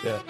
Yeah.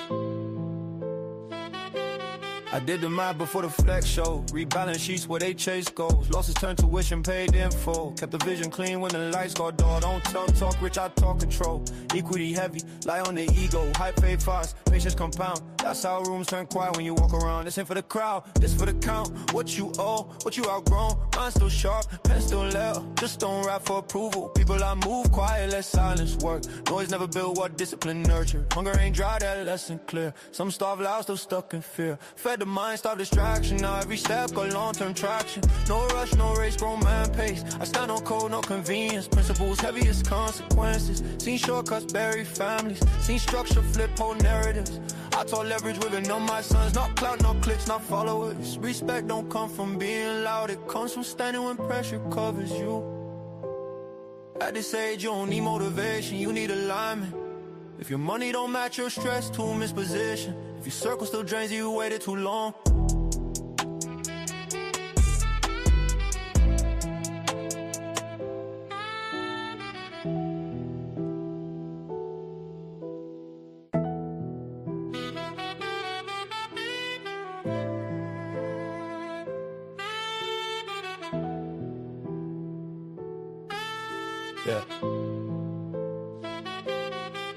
I did the math before the flex show. Rebalance sheets where they chase goals. Losses turned tuition paid in full. Kept the vision clean when the lights go dull. Don't talk rich, I talk control. Equity heavy, lie on the ego. Hype fade fast, patience compound. That's how rooms turn quiet when you walk around. This ain't for the crowd, this for the count. What you owe, what you outgrown. Mind still sharp, pen still level. Just don't rap for approval. People I move quiet, let silence work. Noise never built what discipline nurtured. Hunger ain't dry, that lesson clear. Some starve loud, still stuck in fear. Fed the mind, stop distraction. Now every step got long-term traction. No rush, no race, grown man pace. I stand on code, no convenience. Principles, heaviest consequences. Seen shortcuts bury families. Seen structure flip whole narratives. I taught leverage women on my sons. Not clout, not clicks, not followers. Respect don't come from being loud. It comes from standing when pressure covers you. At this age, you don't need motivation. You need alignment. If your money don't match your stress, too misposition. If your circle still drains you, you waited too long. Yeah.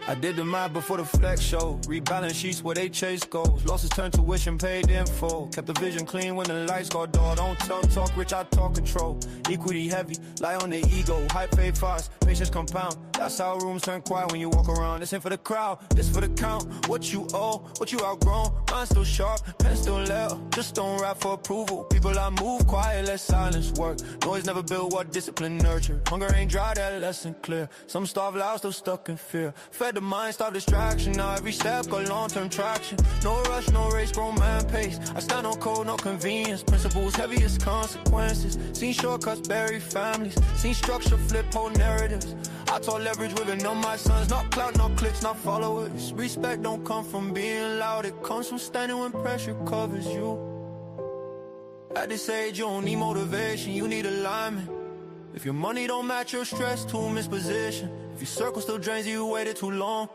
I did the math before the flex show. Rebalance sheets where they chase goals. Losses turned tuition paid in full. Kept the vision clean when the lights go dull. Don't talk rich, I talk control. Equity heavy, lie on the ego. Hype fade fast, patience compound. That's how rooms turn quiet when you walk around. This ain't for the crowd, this for the count. What you owe, what you outgrown. Mind still sharp, pen still level. Just don't rap for approval. People I move quiet, let silence work. Noise never built what discipline nurtured. Hunger ain't dry, that lesson clear. Some starve loud, still stuck in fear. Fed the mind, stop distraction. Now every step got long-term traction. No rush, no race, grown man pace. I stand on code, no convenience. Principles, heaviest consequences. Seen shortcuts bury families. Seen structure flip whole narratives. I taught leverage women on my sons. Not clout, not clicks, not followers. Respect don't come from being loud. It comes from standing when pressure covers you. At this age, you don't need motivation. You need alignment. If your money don't match your stress, too misposition. If your circle still drains you, you waited too long.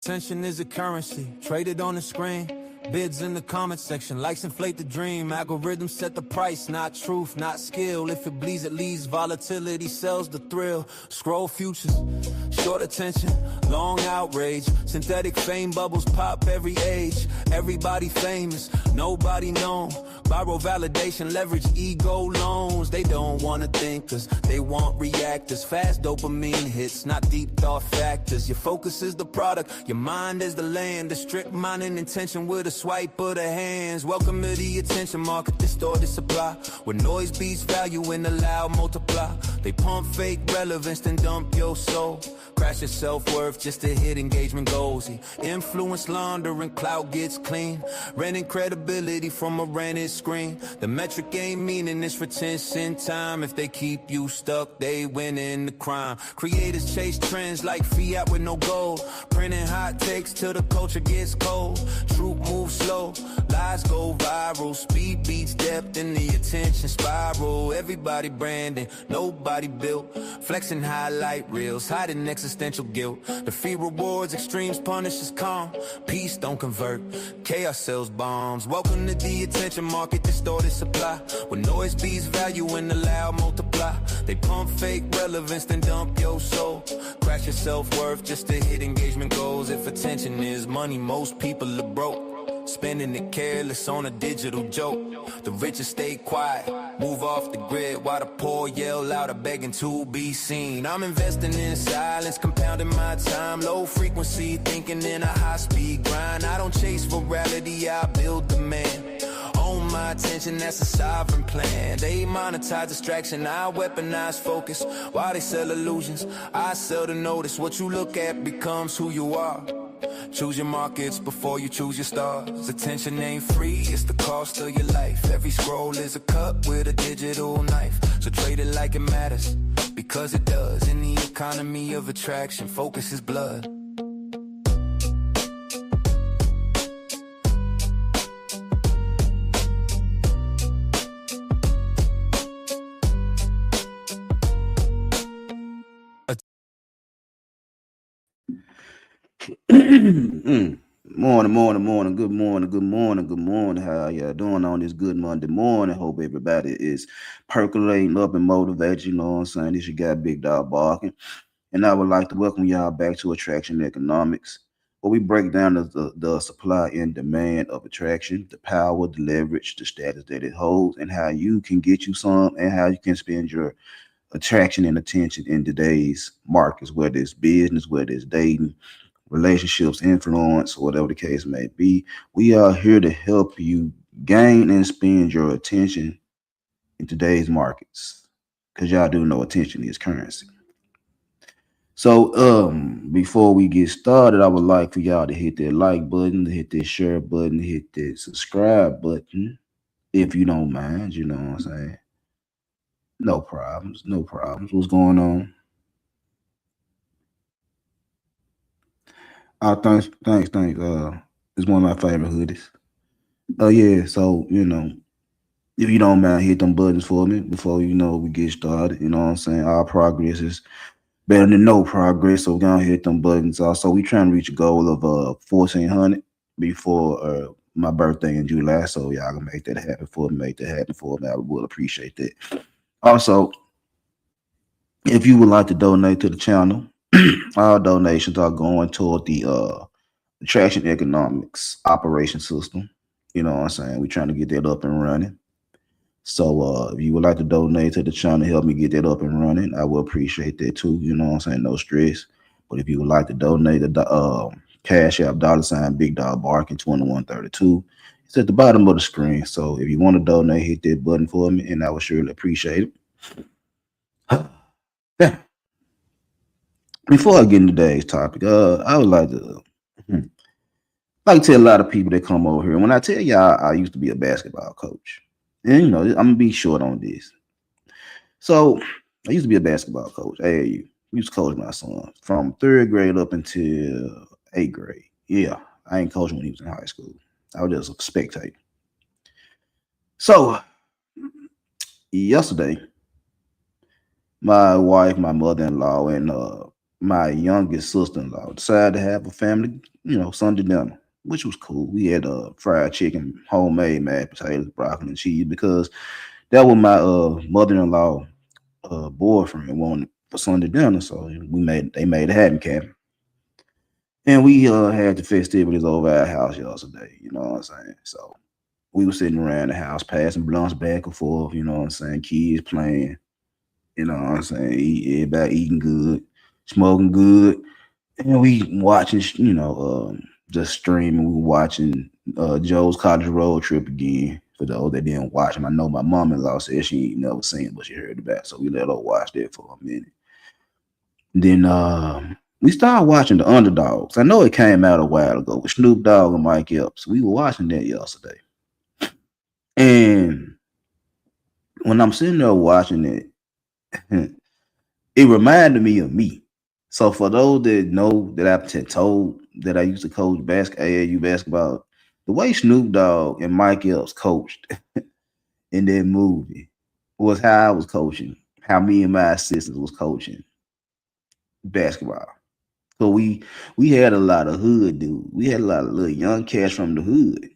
Attention is a currency, traded on the screen. Bids in the comment section, likes inflate the dream. Algorithms set the price, not truth, not skill. If it bleeds, it leaves. Volatility sells the thrill. Scroll futures, short attention, long outrage. Synthetic fame bubbles pop every age. Everybody famous, nobody known. Borrow validation, leverage ego loans. They don't wanna think cause they want reactors. Fast dopamine hits, not deep thought factors. Your focus is the product, your mind is the land. The strict mind and intention with a swipe of the hands. Welcome to the attention market, distorted supply. Where noise beats value and the loud multiply. They pump fake relevance, then dump your soul. Crash your self-worth just to hit engagement goals. Influence laundering, clout gets clean. Renting credibility from a rented screen. The metric ain't meaning it's retention time. If they keep you stuck, they win in the crime. Creators chase trends like fiat with no gold. Printing hot takes till the culture gets cold. Truth moves slow, lies go viral. Speed beats depth in the attention spiral. Everybody branding, nobody built. Flexing highlight reels, hiding existential guilt. The fee rewards, extremes punishes calm. Peace don't convert, chaos sells bombs. Welcome to the attention market, distorted supply. Where noise beats value and the loud multiply. They pump fake relevance, then dump your soul. Crash your self-worth just to hit engagement goals. If attention is money, most people are broke. Spending it careless on a digital joke. The richest stay quiet, move off the grid, while the poor yell louder, begging to be seen. I'm investing in silence, compounding my time. Low frequency, thinking in a high-speed grind. I don't chase virality, I build demand. Own my attention, that's a sovereign plan. They monetize distraction, I weaponize focus. While they sell illusions, I sell to notice. What you look at becomes who you are. Choose your markets before you choose your stars. Attention ain't free, it's the cost of your life. Every scroll is a cut with a digital knife. So trade it like it matters, because it does. In the economy of attraction, focus is blood. Morning, morning, morning. Good morning, good morning, good morning. How y'all doing on this good Monday morning? Hope everybody is percolating up and motivated. You know what I'm saying? This you got Big Dog Barking. And I would like to welcome y'all back to Attraction Economics, where we break down the supply and demand of attraction, the power, the leverage, the status that it holds, and how you can get you some and how you can spend your attraction and attention in today's markets, whether it's business, whether it's dating, relationships, influence, or whatever the case may be. We are here to help you gain and spend your attention in today's markets. Because y'all do know attention is currency. So before we get started, I would like for y'all to hit that like button, to hit that share button, hit that subscribe button, if you don't mind, you know what I'm saying? No problems, no problems. What's going on? Oh, thanks. It's one of my favorite hoodies. Oh yeah, so if you don't mind, hit them buttons for me before we get started. You know what I'm saying? Our progress is better than no progress, so we're gonna hit them buttons. Also, we trying to reach a goal of 1,400 before my birthday in July. So y'all gonna make that happen for me. Make that happen for me. I will appreciate that. Also, if you would like to donate to the channel, all donations are going toward the Attraction Economics operation system. You know what I'm saying? We're trying to get that up and running. So if you would like to donate to the channel, help me get that up and running, I will appreciate that too. You know what I'm saying? No stress. But if you would like to donate the Cash App $ Big Dog Barking 2132, it's at the bottom of the screen. So if you want to donate, hit that button for me, and I would surely appreciate it. Yeah. Before I get into today's topic, I would like to tell a lot of people that come over here. And when I tell y'all, I used to be a basketball coach, and I'm gonna be short on this. So I used to be a basketball coach. AAU. Used to coach my son from third grade up until eighth grade. Yeah, I ain't coaching when he was in high school. I was just a spectator. So yesterday, my wife, my mother-in-law, and my youngest sister-in-law decided to have a family, Sunday dinner, which was cool. We had fried chicken, homemade mashed potatoes, broccoli, and cheese because that was my mother-in-law boyfriend wanted for Sunday dinner, so they made it happen, Kevin. And we had the festivities over at our house yesterday. You know what I'm saying? So we were sitting around the house, passing blunts back and forth. You know what I'm saying? Kids playing. You know what I'm saying? Everybody eating good, smoking good, and we watching. Just streaming. We were watching Joe's College Road Trip again. For those that didn't watch him, I know my mom-in-law said she ain't never seen it, but she heard about it, so we let her watch that for a minute. Then we started watching The Underdogs. I know it came out a while ago with Snoop Dogg and Mike Epps. We were watching that yesterday. And when I'm sitting there watching it, it reminded me of me. So for those that know that I've told that I used to coach AAU basketball, the way Snoop Dogg and Mike Epps coached in that movie was how I was coaching, how me and my assistants was coaching basketball. So we had a lot of hood dudes. We had a lot of little young cats from the hood.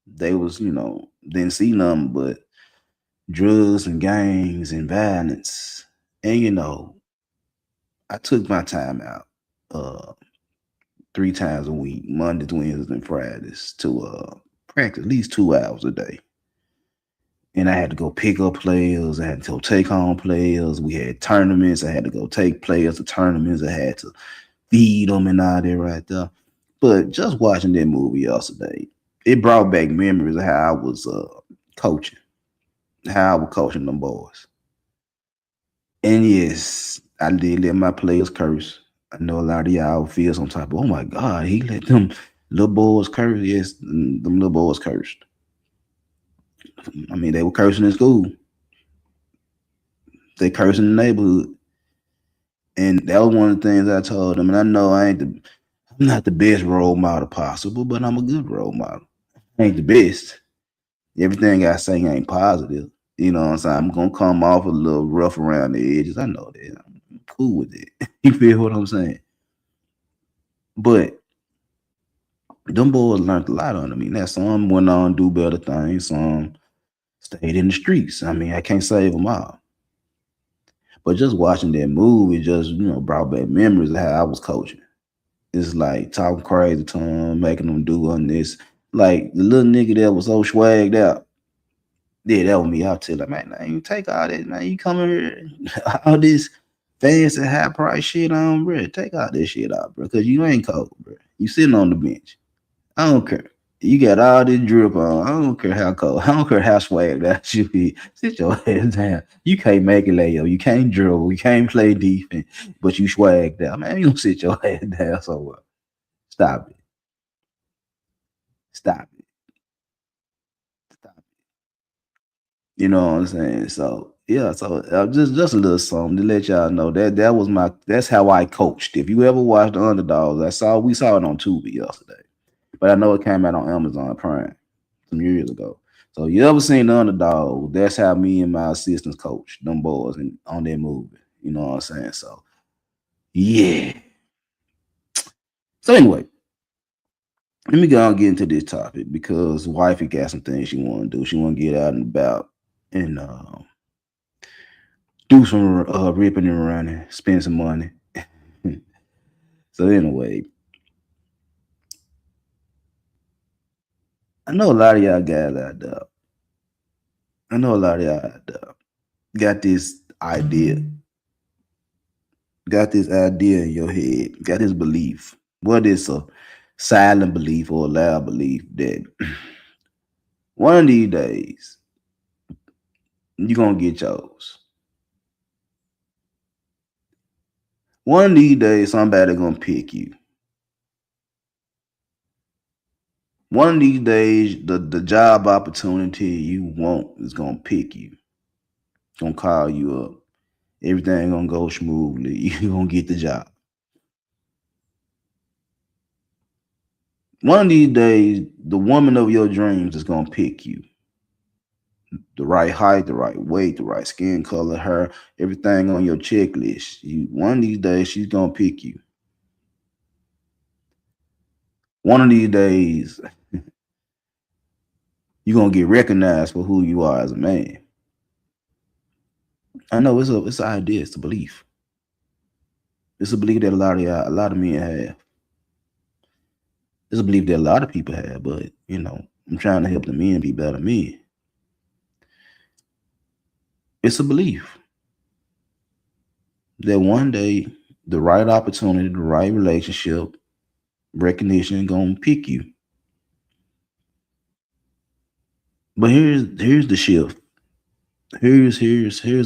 They was, didn't see nothing but drugs and gangs and violence. And I took my time out 3 times a week, Mondays, Wednesdays, and Fridays, to practice at least 2 hours a day. And I had to go pick up players. I had to go take home players. We had tournaments. I had to go take players to tournaments. I had to feed them and all that right there. But just watching that movie yesterday, it brought back memories of how I was coaching, how I was coaching them boys. And yes, I did let my players curse. I know a lot of y'all feel some type of, oh my God, he let them little boys curse. Yes, them little boys cursed. I mean, they were cursing in school. They cursing in the neighborhood. And that was one of the things I told them. And I know I'm not the best role model possible, but I'm a good role model. I ain't the best. Everything I say ain't positive. You know what I'm saying? I'm gonna come off a little rough around the edges. I know that. I'm cool with it. You feel what I'm saying? But them boys learned a lot under me. Now some went on to do better things, some stayed in the streets. I mean, I can't save them all. But just watching that movie just, brought back memories of how I was coaching. It's like talking crazy to them, making them do on this. Like the little nigga that was so swagged out. Yeah, that was me. I'll tell him, man, you take all that, man. You come here, all this fancy high price shit on, bro. Take all this shit out, bro, because you ain't cold, bro. You sitting on the bench. I don't care. You got all this drip on. I don't care how cold. I don't care how swag that you be. Sit your ass down. You can't make it layup. You can't dribble. You can't play defense. But you swag down. Man, you don't sit your ass down. So what? Stop it. Stop it. Stop it. You know what I'm saying? So yeah, so just a little something to let y'all know that was that's how I coached. If you ever watched the Underdogs, we saw it on Tubi yesterday, but I know it came out on Amazon Prime some years ago. So you ever seen the Underdog? That's how me and my assistants coach them boys on that movie. You know what I'm saying? So yeah. So anyway, let me go and get into this topic because wifey got some things she want to do. She want to get out and about and do some ripping and running, spend some money. So anyway, I know a lot of y'all guys out there. I know a lot of y'all out there got this idea, in your head, got this belief. What is a silent belief or a loud belief that one of these days you're gonna get yours. One of these days somebody gonna pick you. One of these days the job opportunity you want is gonna pick you. Gonna call you up. Everything gonna go smoothly. You gonna get the job. One of these days, the woman of your dreams is gonna pick you. The right height, the right weight, the right skin color, her, everything on your checklist. One of these days, she's gonna pick you. One of these days, you're gonna get recognized for who you are as a man. I know it's an idea, it's a belief. It's a belief that a lot of men have. It's a belief that a lot of people have, but I'm trying to help the men be better men. It's a belief that one day the right opportunity, the right relationship, recognition gonna pick you. But here's the shift. Here's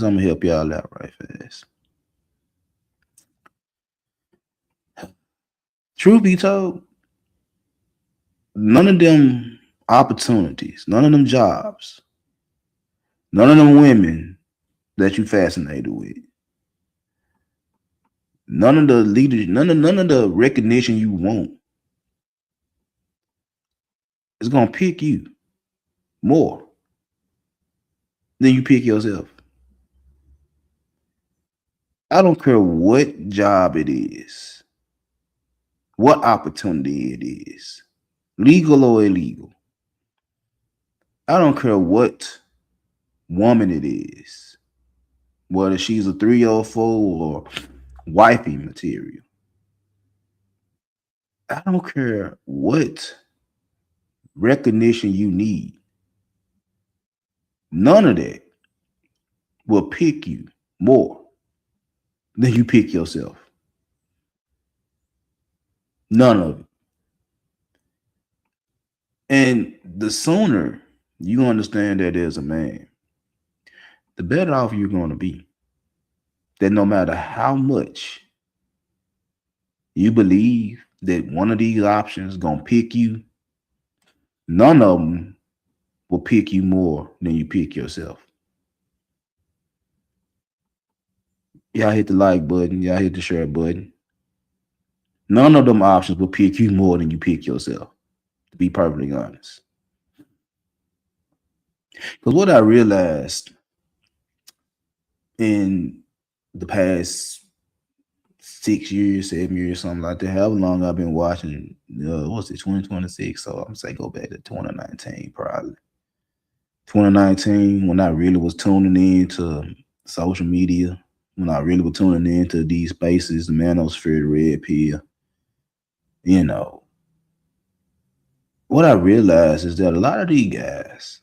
I'm gonna help y'all out right fast. Truth be told, none of them opportunities, none of them jobs, none of them women that you fascinated with, none of the leaders, none of the recognition you want is gonna pick you more than you pick yourself. I don't care what job it is, what opportunity it is, legal or illegal. I don't care what woman it is, whether she's a 304 or wifey material. I don't care what recognition you need. None of that will pick you more than you pick yourself. None of it. And the sooner you understand that as a man, the better off you're going to be. That no matter how much you believe that one of these options is going to pick you, none of them will pick you more than you pick yourself. Y'all hit the like button. Y'all hit the share button. None of them options will pick you more than you pick yourself, to be perfectly honest. Because what I realized in the past 6 years, 7 years, something like that. However long I've been watching, what's it, 2026? So I'm say go back to 2019, probably 2019, when I really was tuning into social media, when I really was tuning into these spaces, the manosphere, the red pill. You know, what I realized is that a lot of these guys,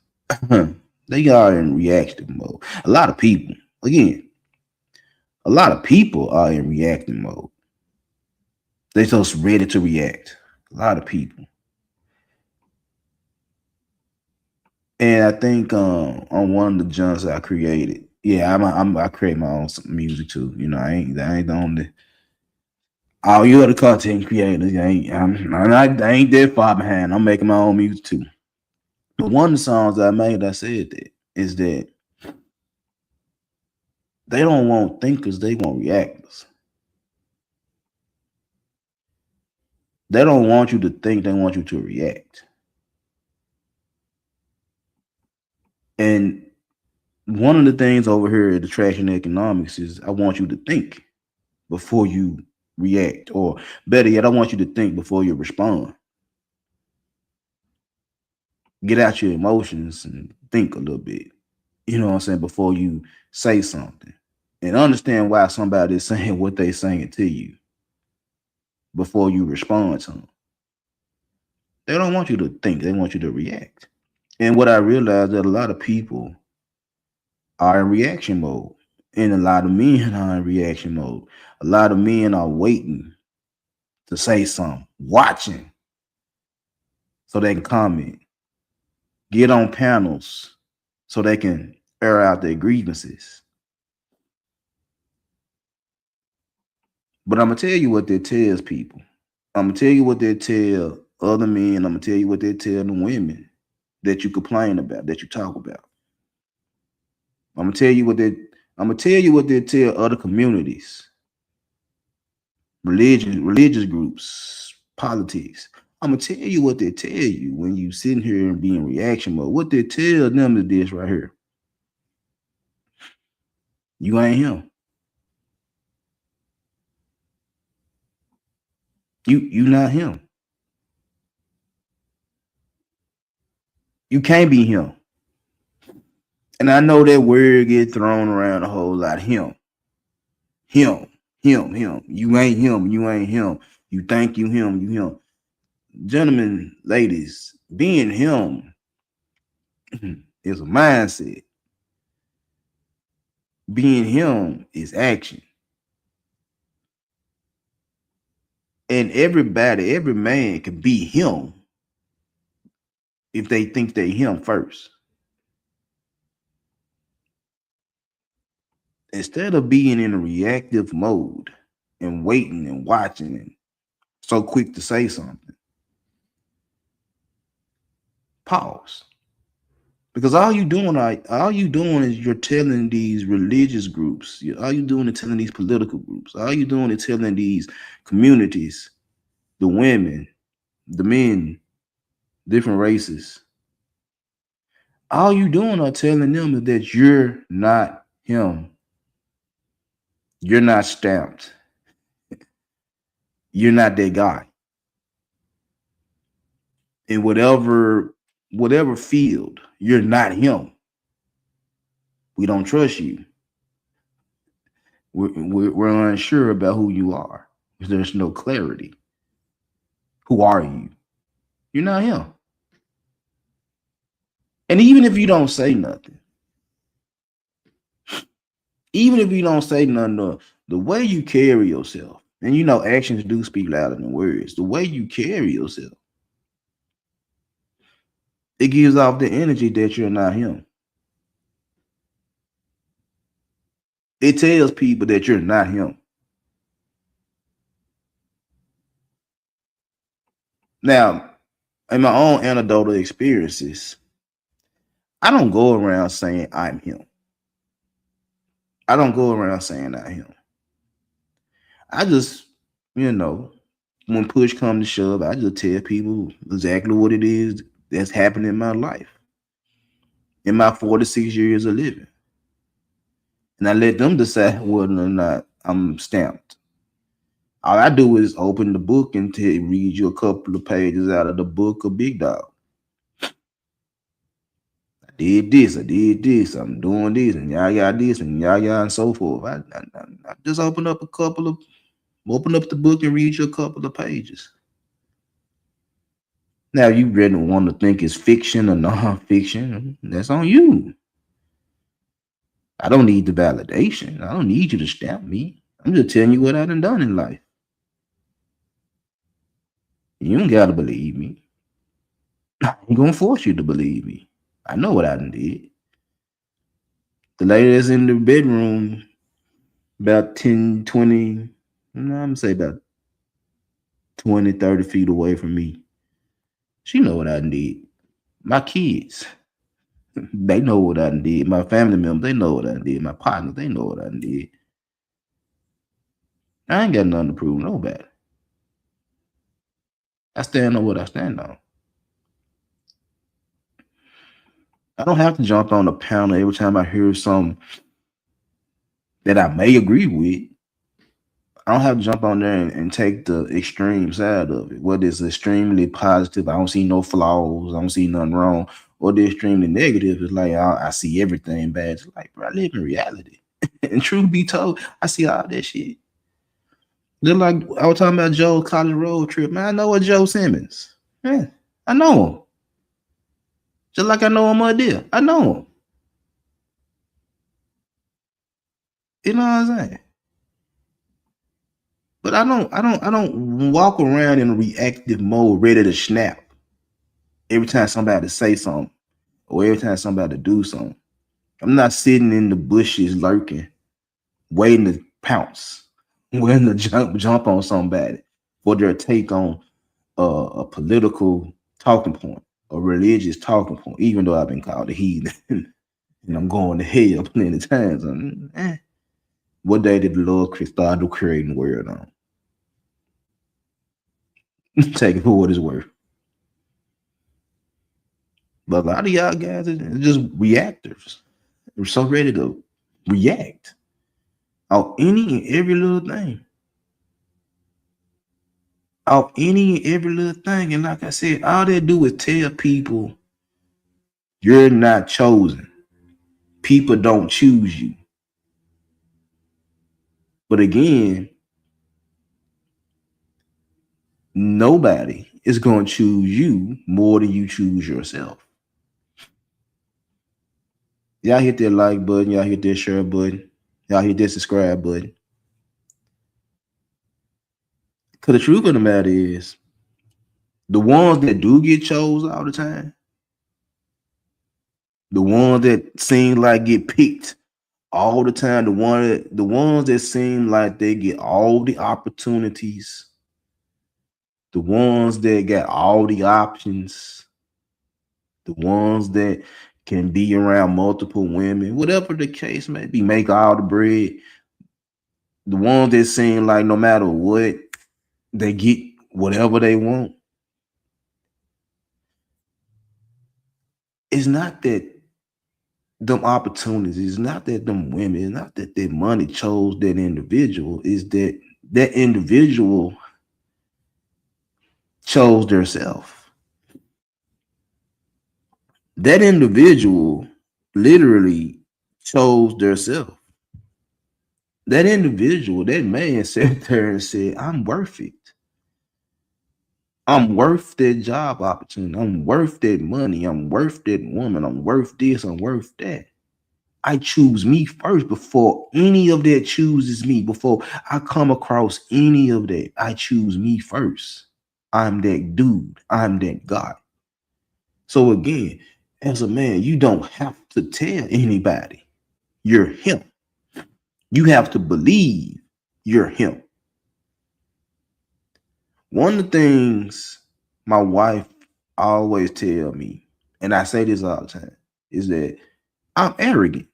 they are in reactive mode. A lot of people, again, a lot of people are in reactive mode. They just ready to react. A lot of people. And I think on one of the junks I created, yeah, I create my own music too. You know, I ain't the only. All you other content creators, I ain't that far behind. I'm making my own music too. But one of the songs I made, I said that is that they don't want thinkers, they want reactors. They don't want you to think, they want you to react. And one of the things over here at Attraction Economics is I want you to think before you react, or better yet, I want you to think before you respond. Get out your emotions and think a little bit, you know what I'm saying, before you say something, and understand why somebody is saying what they saying to you before you respond to them. They don't want you to think, they want you to react. And what I realized that a lot of people are in reaction mode, and a lot of men are in reaction mode. A lot of men are waiting to say something, watching so they can comment, get on panels so they can air out their grievances. But I'm gonna tell you what that tells people. I'm gonna tell you what they tell other men. I'm gonna tell you what they tell the women that you complain about, that you talk about. I'm gonna tell you what they tell other communities, religious groups, politics. I'm gonna tell you what they tell you when you sitting here and be in reaction mode. What they tell them is this right here. You ain't him. You not him. You can't be him. And I know that word get thrown around a whole lot. Him. You ain't him. You ain't him. You think you him. You him. Gentlemen, ladies, being him is a mindset. Being him is action. And everybody, every man can be him if they think they him first. Instead of being in a reactive mode and waiting and watching and so quick to say something, pause. Because all you doing is you're telling these religious groups, all you doing is telling these political groups, all you doing is telling these communities, the women, the men, different races. All you doing are telling them is that you're not him. You're not stamped. You're not that guy. In whatever field, you're not him. We don't trust you. We're unsure about who you are. There's no clarity. Who are you? You're not him. And even if you don't say nothing, the way you carry yourself, and you know actions do speak louder than words, the way you carry yourself, it gives off the energy that you're not him. It tells people that you're not him. Now, in my own anecdotal experiences, I don't go around saying I'm him. I don't go around saying I'm him. I just, when push comes to shove, I just tell people exactly what it is that's happening in my life, in my 46 years of living. And I let them decide whether or not I'm stamped. All I do is open the book and read you a couple of pages out of the book of Big Dog. I did this, I'm doing this, and y'all this, and y'all and so forth. I just open up the book and read you a couple of pages. Now, you really want to think it's fiction or non-fiction, that's on you. I don't need the validation. I don't need you to stamp me. I'm just telling you what I done in life. You don't gotta believe me. I ain't gonna force you to believe me. I know what I done did. The lady that's in the bedroom about 10, 20, I'm gonna say about 20, 30 feet away from me. She know what I done did. My kids, they know what I done did. My family members, they know what I done did. My partners, they know what I done did. I ain't got nothing to prove nobody. I stand on what I stand on. I don't have to jump on the panel every time I hear something that I may agree with. I don't have to jump on there and take the extreme side of it. Whether it's extremely positive, I don't see no flaws, I don't see nothing wrong, or the extremely negative is like I see everything bad. It's like, bro, I live in reality. And truth be told, I see all that shit. Just like I was talking about Joe's college road trip, man. I know a Joe Simmons. Man, I know him. Just like I know him up there. I know him. You know what I'm saying? But I don't walk around in a reactive mode, ready to snap every time somebody say something or every time somebody do something. I'm not sitting in the bushes lurking, waiting to pounce, waiting to jump on somebody for their take on a political talking point, a religious talking point, even though I've been called a heathen and I'm going to hell plenty of times. What day did the Lord start creating the world on? Take it for what it's worth. But a lot of y'all guys are just reactors. We're so ready to react on any and every little thing. Off any and every little thing. And like I said, all they do is tell people you're not chosen. People don't choose you. But again, nobody is going to choose you more than you choose yourself. Y'all hit that like button. Y'all hit that share button. Y'all hit that subscribe button. Because the truth of the matter is, the ones that do get chose all the time, the ones that seem like get picked all the time, the ones that seem like they get all the opportunities, the ones that got all the options, the ones that can be around multiple women, whatever the case may be, make all the bread, the ones that seem like no matter what, they get whatever they want. It's not that them opportunities, it's not that them women, it's not that their money chose that individual, is that that individual chose their self. That individual literally chose their self. That individual, that man sat there and said, I'm worth it. I'm worth that job opportunity. I'm worth that money. I'm worth that woman. I'm worth this. I'm worth that. I choose me first before any of that chooses me. Before I come across any of that, I choose me first. I'm that dude. I'm that guy. So again, as a man, you don't have to tell anybody you're him. You have to believe you're him. One of the things my wife always tell me, and I say this all the time, is that I'm arrogant.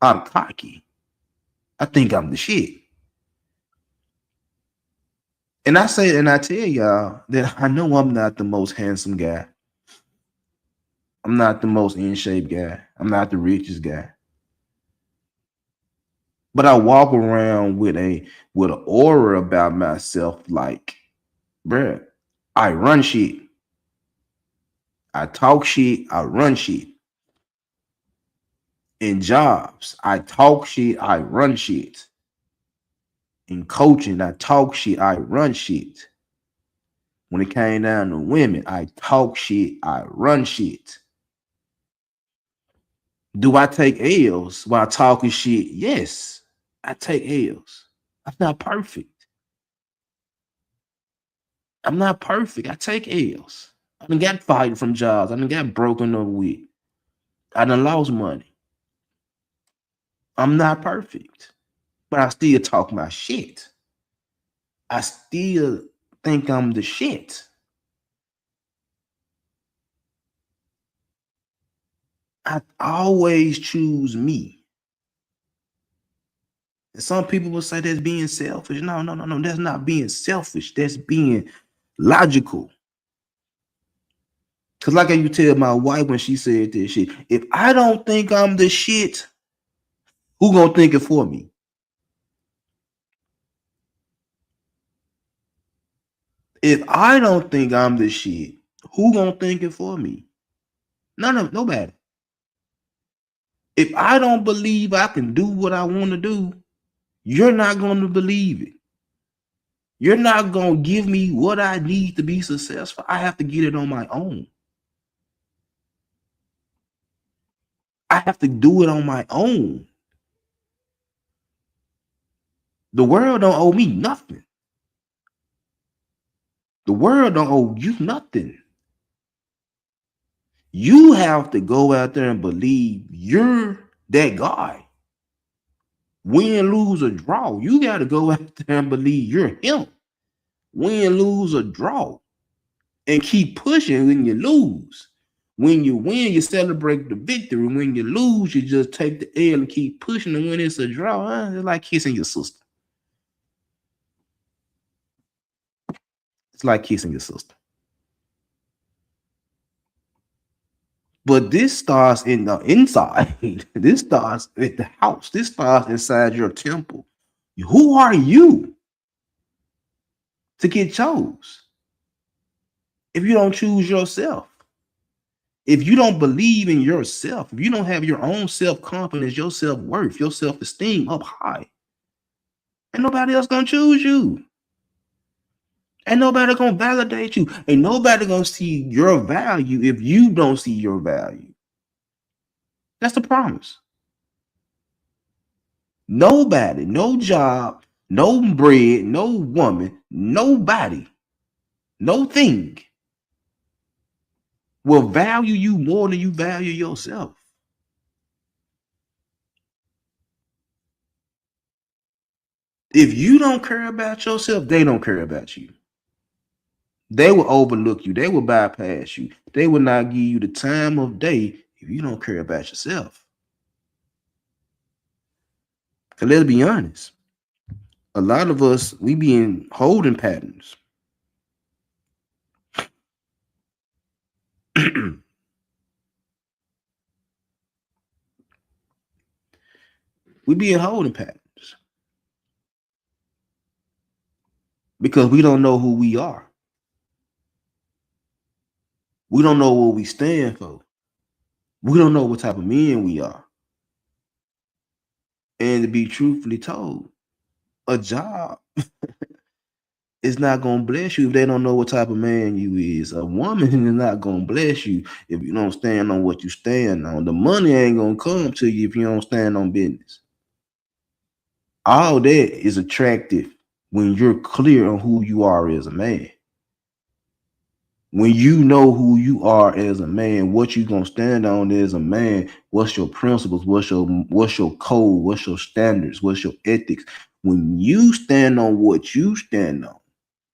I'm cocky. I think I'm the shit. And I say, and I tell y'all that I know I'm not the most handsome guy. I'm not the most in shape guy. I'm not the richest guy. But I walk around with an aura about myself, like, bruh, I run shit. I talk shit, I run shit. In jobs, I talk shit, I run shit. In coaching, I talk shit, I run shit. When it came down to women, I talk shit, I run shit. Do I take L's while talking shit? Yes, I take L's. I'm not perfect. I'm not perfect. I take L's. I done got fired from jobs. I done got broken up with. I done lost money. I'm not perfect, but I still talk my shit. I still think I'm the shit. I always choose me. And some people will say that's being selfish. No, no, no, no. That's not being selfish. That's being logical. Cause like you tell my wife when she said this shit, if I don't think I'm the shit, who gonna think it for me? If I don't think I'm the shit, who gonna think it for me? Nobody. If I don't believe I can do what I want to do, you're not going to believe it. You're not going to give me what I need to be successful. I have to get it on my own. I have to do it on my own. The world don't owe me nothing. The world don't owe you nothing. You have to go out there and believe you're that guy. Win, lose, or draw. You got to go out there and believe you're him. Win, lose, or draw. And keep pushing when you lose. When you win, you celebrate the victory. When you lose, you just take the L and keep pushing. And when it's a draw, it's like kissing your sister. It's like kissing your sister. But this starts in the inside. This starts at the house. This starts inside your temple. Who are you to get chose? If you don't choose yourself, if you don't believe in yourself, if you don't have your own self-confidence, your self-worth, your self-esteem up high, ain't nobody else gonna choose you. Ain't nobody gonna validate you. Ain't nobody gonna see your value if you don't see your value. That's the promise. Nobody, no job, no bread, no woman, nobody, no thing will value you more than you value yourself. If you don't care about yourself, they don't care about you. They will overlook you. They will bypass you. They will not give you the time of day if you don't care about yourself. Because let's be honest, a lot of us, we be in holding patterns. We be in holding patterns because we don't know who we are. We don't know what we stand for. We don't know what type of men we are. And to be truthfully told, a job is not going to bless you if they don't know what type of man you is. A woman is not going to bless you if you don't stand on what you stand on. The money ain't going to come to you if you don't stand on business. All that is attractive when you're clear on who you are as a man. When you know who you are as a man, what you gonna stand on as a man, what's your principles, what's your code, what's your standards, what's your ethics. When you stand on what you stand on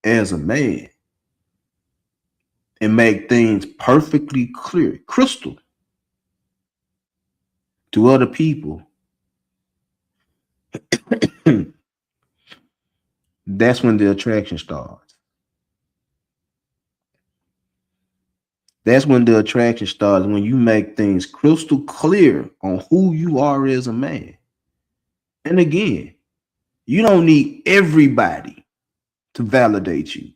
as a man and make things perfectly clear, crystal to other people, that's when the attraction starts. That's when the attraction starts, when you make things crystal clear on who you are as a man. And again, you don't need everybody to validate you.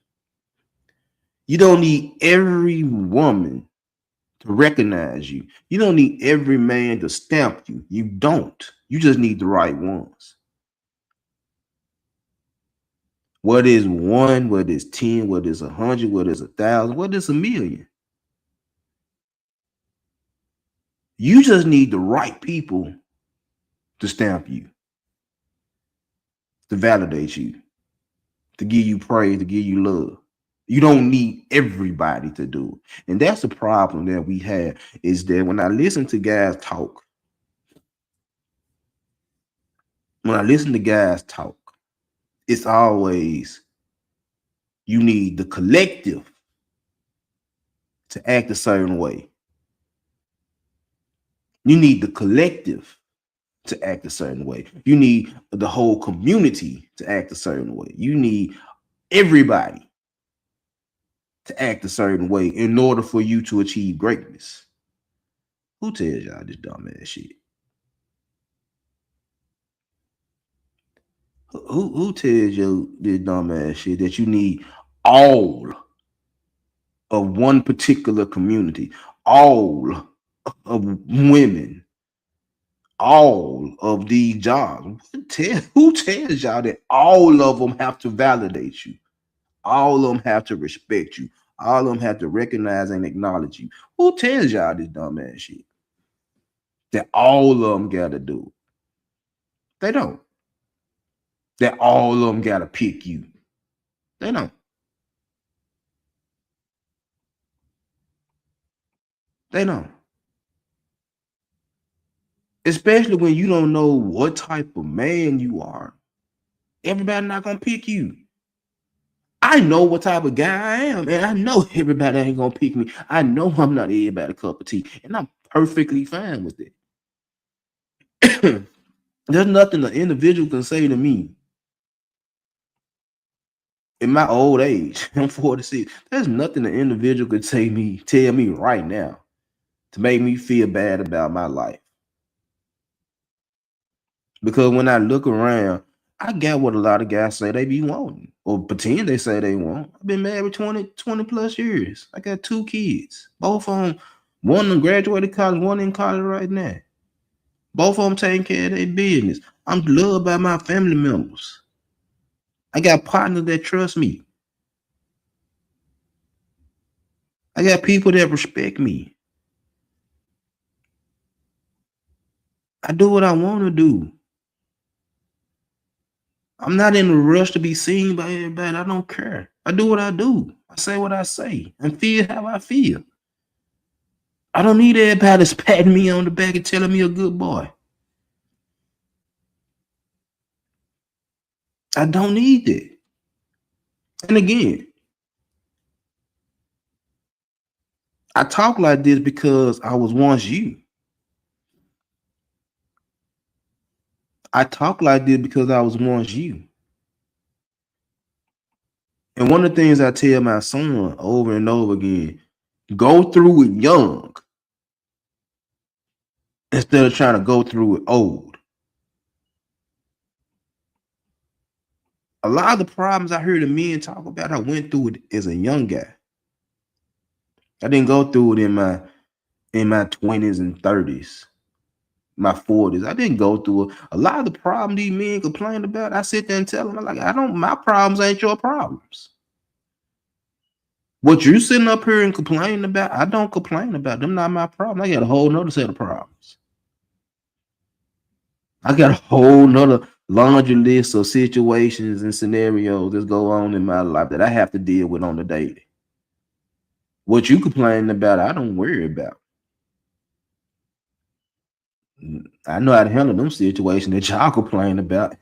You don't need every woman to recognize you. You don't need every man to stamp you. You don't. You just need the right ones. What is one, what is 10, what is 100, what is 1,000, what is 1,000,000? You just need the right people to stamp you, to validate you, to give you praise, to give you love. You don't need everybody to do it. And that's the problem that we have, is that when I listen to guys talk, it's always you need the collective to act a certain way. You need the collective to act a certain way. You need the whole community to act a certain way. You need everybody to act a certain way in order for you to achieve greatness. Who tells y'all this dumbass shit? Who tells you this dumbass shit that you need all of one particular community, all of women, all of these jobs? Who tells y'all that all of them have to validate you? All of them have to respect you. All of them have to recognize and acknowledge you. Who tells y'all this dumbass shit? That all of them got to do it. They don't. That all of them got to pick you. They don't. They don't. Especially when you don't know what type of man you are. Everybody not going to pick you. I know what type of guy I am, and I know everybody ain't going to pick me. I know I'm not everybody's cup of tea, and I'm perfectly fine with it. There's nothing an individual can say to me in my old age. I'm 46. There's nothing an individual could tell me right now to make me feel bad about my life. Because when I look around, I got what a lot of guys say they be wanting, or pretend they say they want. I've been married 20 plus years. I got 2 kids. Both of them, one graduated college, one in college right now. Both of them taking care of their business. I'm loved by my family members. I got partners that trust me. I got people that respect me. I do what I want to do. I'm not in a rush to be seen by everybody. I don't care. I do what I do. I say what I say and feel how I feel. I don't need everybody patting me on the back and telling me a good boy. I don't need it. And again, I talk like this because I was once you. I talk like this because I was once you. And one of the things I tell my son over and over again, go through it young instead of trying to go through it old. A lot of the problems I hear the men talk about, I went through it as a young guy. I didn't go through it in my 20s and 30s, my 40s. I didn't go through it. A lot of the problems these men complain about, I sit there and tell them, like, my problems ain't your problems. What you sitting up here and complaining about, I don't complain about them. Not my problem. I got a whole nother set of problems. I got a whole nother laundry list of situations and scenarios that go on in my life that I have to deal with on the daily. What you complaining about, I don't worry about. I know how to handle them situations that y'all complain about.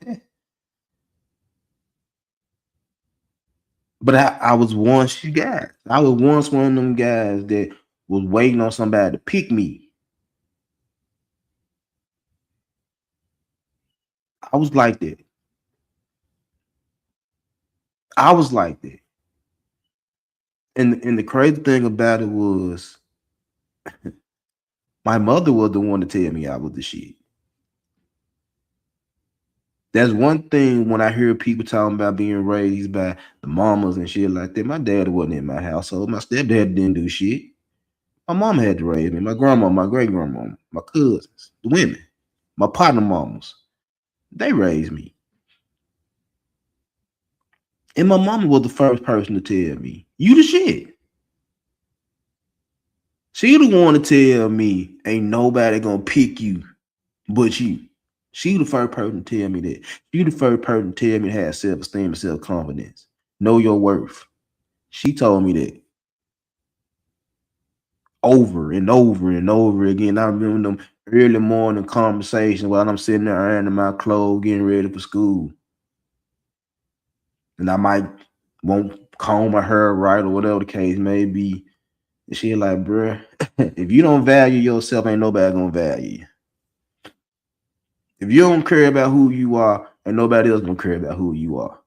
But I was once you guys. I was once one of them guys that was waiting on somebody to pick me. I was like that. I was like that. And the crazy thing about it was my mother was the one to tell me I was the shit. That's one thing when I hear people talking about being raised by the mamas and shit like that. My dad wasn't in my household. My stepdad didn't do shit. My mom had to raise me. My grandma, my great grandma, my cousins, the women, my partner mamas, they raised me. And my mama was the first person to tell me, "You the shit." She the one to tell me, "Ain't nobody gonna pick you but you." She the first person to tell me that. She the first person to tell me to have self-esteem and self-confidence. Know your worth. She told me that over and over and over again. I remember them early morning conversations while I'm sitting there ironing my clothes, getting ready for school. And I might won't comb my hair right or whatever the case may be. And she like, bruh, if you don't value yourself, ain't nobody gonna value you. If you don't care about who you are, ain't nobody else gonna care about who you are.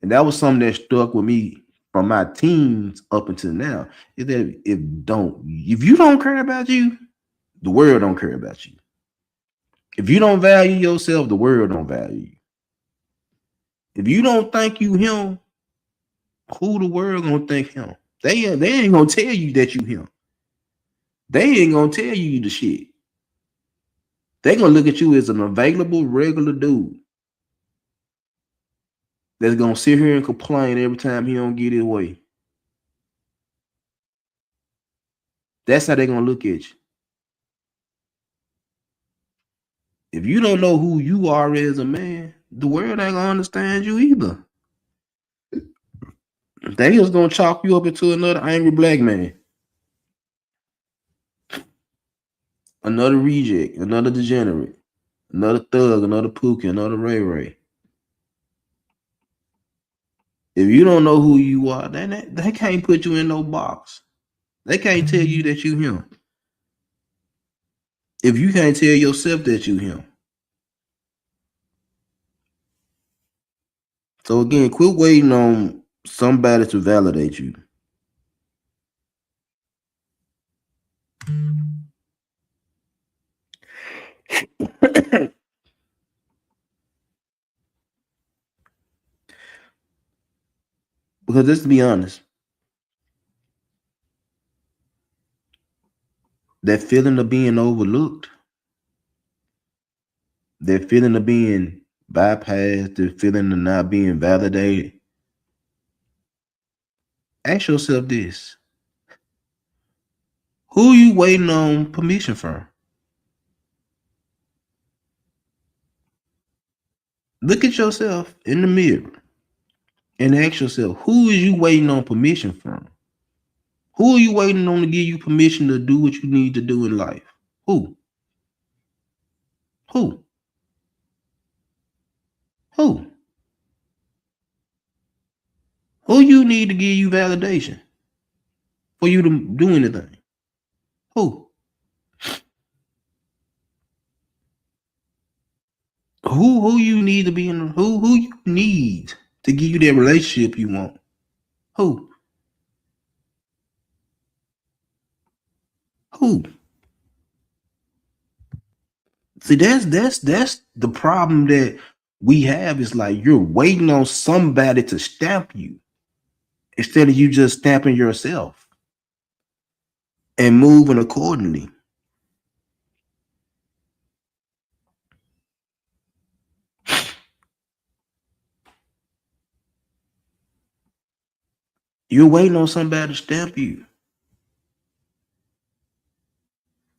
And that was something that stuck with me from my teens up until now. Is that if you don't care about you, the world don't care about you. If you don't value yourself, the world don't value you. If you don't think you him, who the world gonna think him? They ain't gonna tell you that you him. They ain't gonna tell you the shit. They gonna look at you as an available regular dude that's gonna sit here and complain every time he don't get his way. That's how they gonna look at you. If you don't know who you are as a man, the world ain't gonna understand you either. They just gonna chalk you up into another angry black man, another reject, another degenerate, another thug, another Pookie, another Ray Ray. If you don't know who you are, they can't put you in no box. They can't tell you that you him. If you can't tell yourself that you him. So again, quit waiting on somebody to validate you. Because let's be honest, that feeling of being overlooked, that feeling of being bypassed, the feeling of not being validated, ask yourself this: who you waiting on permission from? Look at yourself in the mirror and ask yourself, who is you waiting on permission from? Who are you waiting on to give you permission to do what you need to do in life? Who? Who? Who? Who you need to give you validation for you to do anything? Who? Who you need to be in? Who you need to give you that relationship you want? Who? Who? See, that's the problem that we have. Is like you're waiting on somebody to stamp you instead of you just stamping yourself and moving accordingly. You're waiting on somebody to stamp you.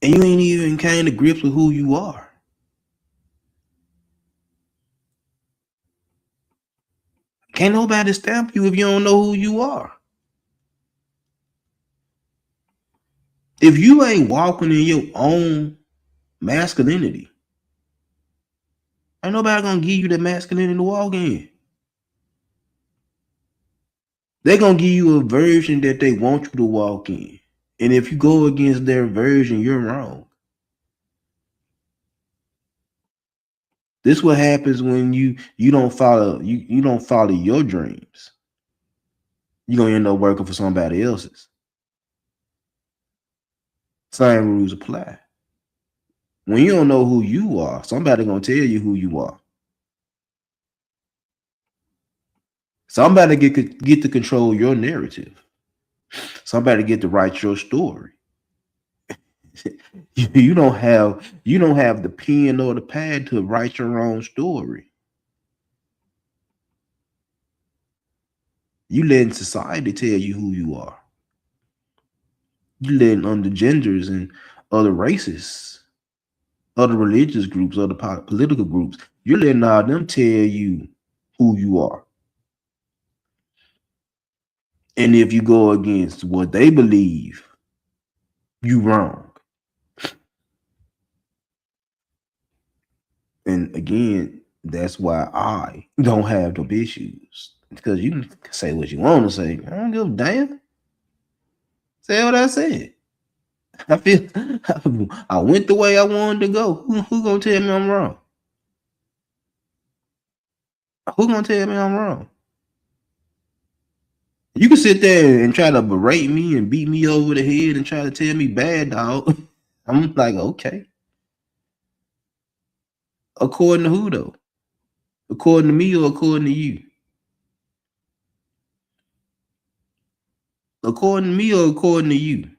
And you ain't even came to grips with who you are. Can't nobody stamp you if you don't know who you are. If you ain't walking in your own masculinity, ain't nobody gonna give you the masculinity to walk in. They're gonna give you a version that they want you to walk in. And if you go against their version, you're wrong. This is what happens when you don't follow you don't follow your dreams. You're gonna end up working for somebody else's. Same rules apply. When you don't know who you are, somebody gonna tell you who you are. Somebody get to control your narrative. Somebody get to write your story. You don't have the pen or the pad to write your own story. You letting society tell you who you are. You letting other genders and other races, other religious groups, other political groups. You're letting all them tell you who you are. And if you go against what they believe, you wrong. And again, that's why I don't have them issues. Because you can say what you want to say. I don't give a damn. Say what I said. I feel I went the way I wanted to go. Who gonna tell me I'm wrong? Who gonna tell me I'm wrong? You can sit there and try to berate me and beat me over the head and try to tell me bad, dog. I'm like, okay. According to who though? According to me or according to you? According to me or according to you?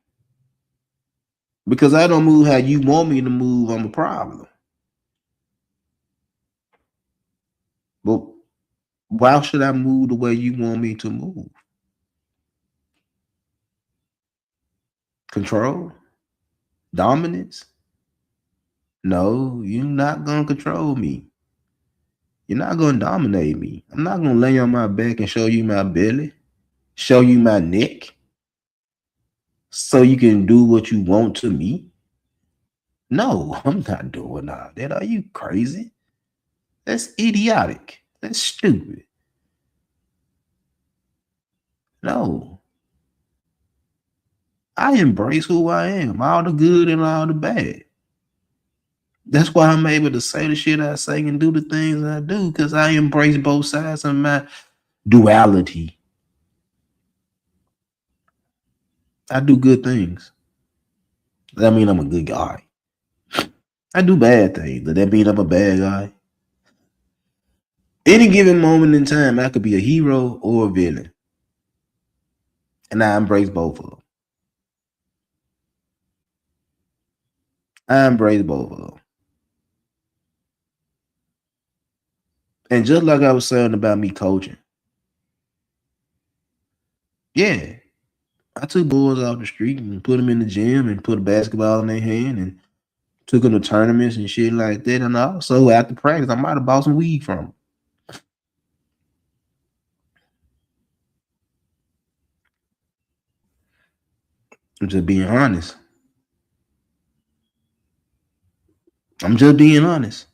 Because I don't move how you want me to move, I'm a problem. But why should I move the way you want me to move? Control? Dominance? No, you're not going to control me. You're not going to dominate me. I'm not going to lay on my back and show you my belly, show you my neck, so you can do what you want to me. No, I'm not doing all that. Are you crazy? That's idiotic. That's stupid. No. I embrace who I am, all the good and all the bad. That's why I'm able to say the shit I say and do the things I do, because I embrace both sides of my duality. I do good things. That mean I'm a good guy. I do bad things. Does that mean I'm a bad guy? Any given moment in time, I could be a hero or a villain. And I embrace both of them. I embrace both of them. And just like I was saying about me coaching, yeah, I took boys off the street and put them in the gym and put a basketball in their hand and took them to tournaments and shit like that. And also after practice, I might have bought some weed from them. I'm just being honest. I'm just being honest.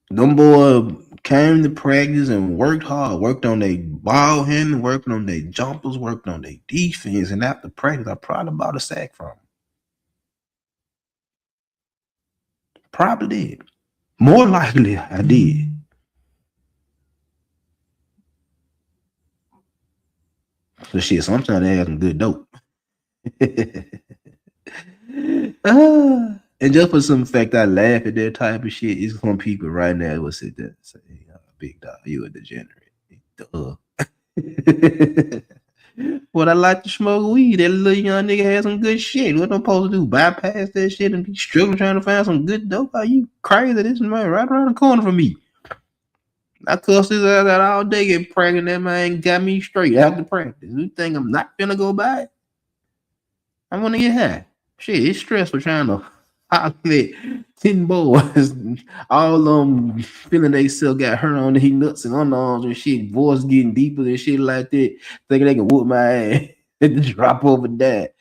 Them boys came to practice and worked hard, worked on their ball handling, worked on their jumpers, worked on their defense. And after practice, I probably bought a sack from them. Probably did. More likely, I did. But shit, sometimes they have some good dope. And just for some fact, I laugh at that type of shit. It's some people right now will sit there and say, "Big dog, you a degenerate." Duh. What I like to smoke weed. That little young nigga had some good shit. What I'm supposed to do? Bypass that shit and be struggling trying to find some good dope? Are you crazy? This man right around the corner from me. I cussed his ass out all day getting pregnant. That man got me straight after practice. You think I'm not gonna go by? I want to get high. Shit, it's stressful trying to holler at 10 boys. All of them feeling they still got hurt on their nuts and underarms and shit. Voice getting deeper and shit like that. Thinking they can whoop my ass and drop over that.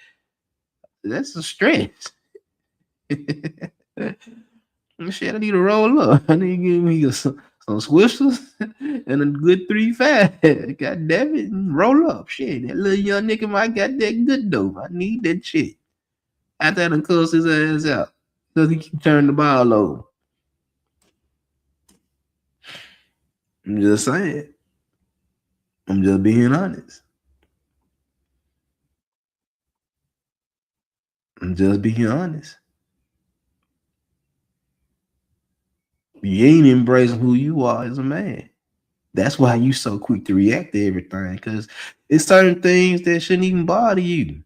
That's a stress. Shit, I need to roll up. I need to give me some swishers and a good 3-5. God damn it, and roll up. Shit, that little young nigga might got that good dope. I need that shit. After I done cuss his ass out, because he keep turning the ball over. I'm just saying. I'm just being honest. I'm just being honest. You ain't embracing who you are as a man. That's why you so quick to react to everything, because it's certain things that shouldn't even bother you.